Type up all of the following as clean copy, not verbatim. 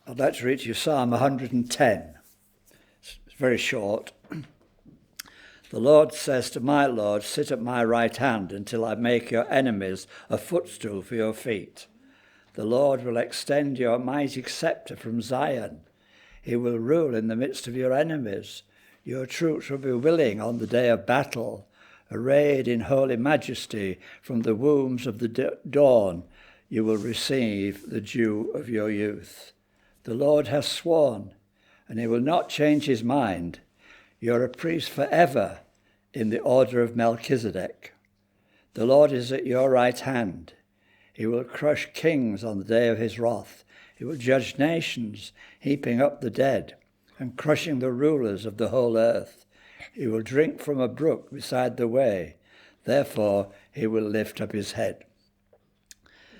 I'd like to read you Psalm 110. It's very short. The Lord says to my Lord, sit at my right hand until I make your enemies a footstool for your feet. The Lord will extend your mighty scepter from Zion. He will rule in the midst of your enemies. Your troops will be willing on the day of battle. Arrayed in holy majesty from the wombs of the dawn, you will receive the dew of your youth. The Lord has sworn, and he will not change his mind. You're a priest forever in the order of Melchizedek. The Lord is at your right hand. He will crush kings on the day of his wrath. He will judge nations, heaping up the dead and crushing the rulers of the whole earth. He will drink from a brook beside the way. Therefore, he will lift up his head.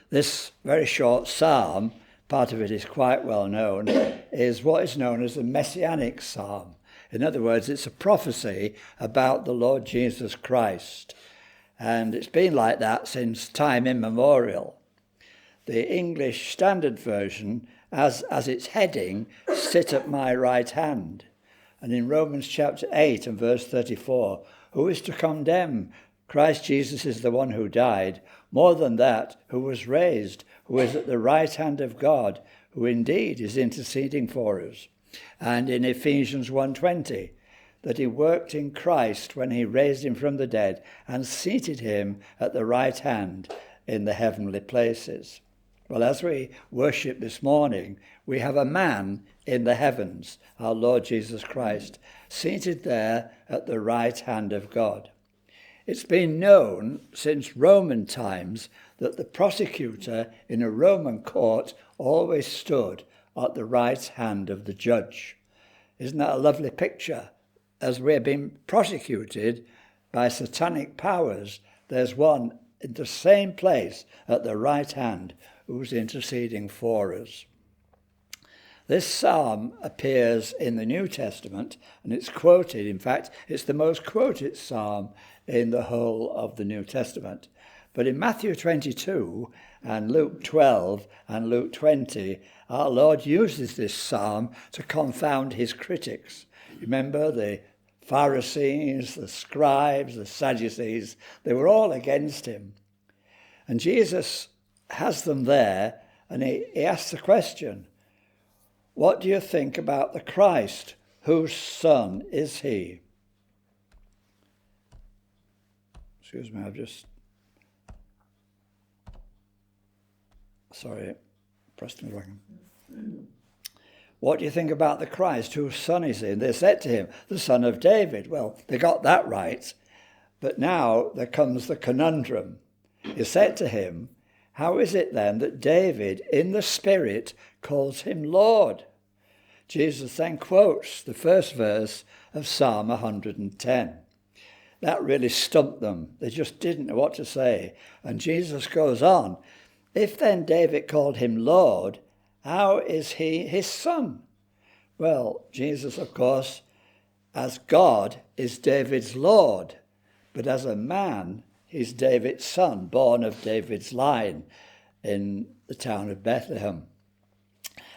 This very short psalm, part of it is quite well known, is what is known as the Messianic Psalm. In other words, it's a prophecy about the Lord Jesus Christ. And it's been like that since time immemorial. The English Standard Version, as its heading, sit at my right hand. And in Romans chapter 8 and verse 34, who is to condemn? Christ Jesus is the one who died. More than that, who was raised, who is at the right hand of God, who indeed is interceding for us. And in Ephesians 1:20, that he worked in Christ when he raised him from the dead and seated him at the right hand in the heavenly places. Well, as we worship this morning, we have a man in the heavens, our Lord Jesus Christ, seated there at the right hand of God. It's been known since Roman times that the prosecutor in a Roman court always stood at the right hand of the judge. Isn't that a lovely picture? As we're being prosecuted by satanic powers, there's one in the same place at the right hand who's interceding for us. This psalm appears in the New Testament, and it's quoted. In fact, it's the most quoted psalm in the whole of the New Testament. But in Matthew 22 and Luke 12 and Luke 20, our Lord uses this psalm to confound his critics. Remember, the Pharisees, the scribes, the Sadducees, they were all against him. And Jesus has them there, and he asks the question, what do you think about the Christ? Whose son is he? Excuse me, pressed me wrong. What do you think about the Christ? Whose son is he? And they said to him, the son of David. Well, they got that right. But now there comes the conundrum. He said to him, how is it then that David in the Spirit calls him Lord? Jesus then quotes the first verse of Psalm 110. That really stumped them. They just didn't know what to say. And Jesus goes on, if then David called him Lord, how is he his son? Well, Jesus, of course, as God, is David's Lord, but as a man, he's David's son, born of David's line in the town of Bethlehem.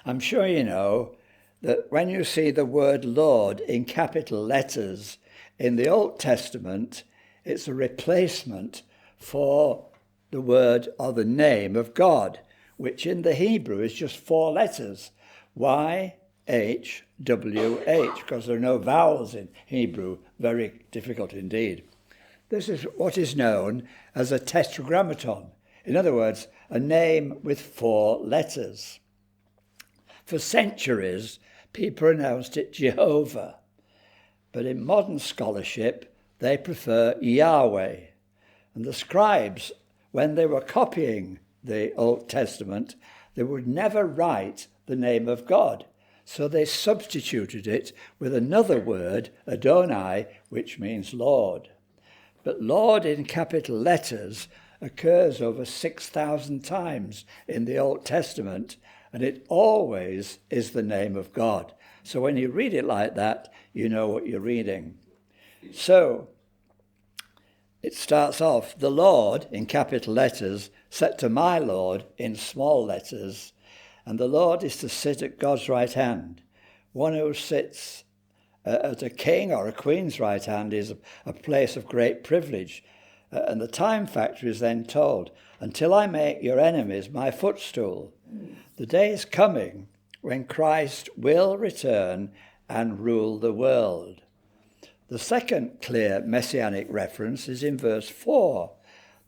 I'm sure you know that when you see the word Lord in capital letters in the Old Testament, it's a replacement for the word or the name of God, which in the Hebrew is just 4 letters, YHWH, because there are no vowels in Hebrew, very difficult indeed. This is what is known as a tetragrammaton. In other words, a name with 4 letters. For centuries, people pronounced it Jehovah, but in modern scholarship, they prefer Yahweh. And the scribes, when they were copying the Old Testament, they would never write the name of God. So they substituted it with another word, Adonai, which means Lord. But Lord in capital letters occurs over 6,000 times in the Old Testament, and it always is the name of God. So when you read it like that, you know what you're reading. So it starts off, the Lord in capital letters, set to my Lord in small letters, And the Lord is to sit at God's right hand. One who sits at a king or a queen's right hand is a place of great privilege. And the time factor is then told, until I make your enemies my footstool. The day is coming when Christ will return and rule the world. The second clear messianic reference is in verse 4.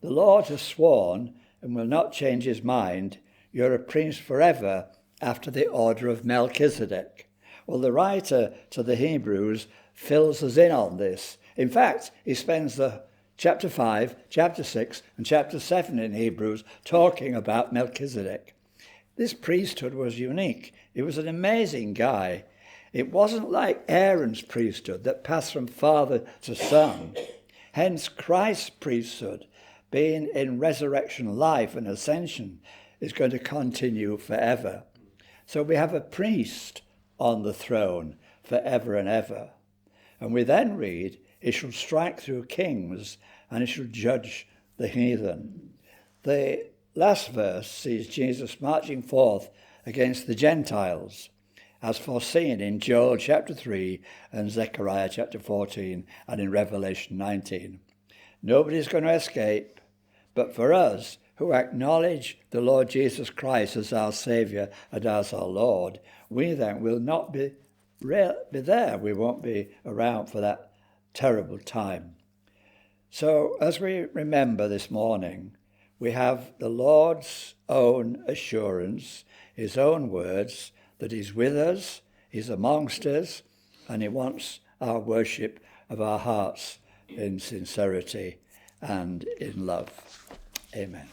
The Lord has sworn and will not change his mind. You're a priest forever after the order of Melchizedek. Well, the writer to the Hebrews fills us in on this. In fact, he spends the chapter 5, chapter 6, and chapter 7 in Hebrews talking about Melchizedek. This priesthood was unique. He was an amazing guy. It wasn't like Aaron's priesthood that passed from father to son. Hence, Christ's priesthood, being in resurrection life and ascension, is going to continue forever. So we have a priest on the throne forever and ever. And we then read, he shall strike through kings and he shall judge the heathen. The last verse sees Jesus marching forth against the Gentiles, as foreseen in Joel chapter 3 and Zechariah chapter 14 and in Revelation 19. Nobody's going to escape, but for us who acknowledge the Lord Jesus Christ as our Saviour and as our Lord, we then will not be there. We won't be around for that terrible time. So as we remember this morning, we have the Lord's own assurance, his own words, that he's with us, he's amongst us, and he wants our worship of our hearts in sincerity and in love. Amen.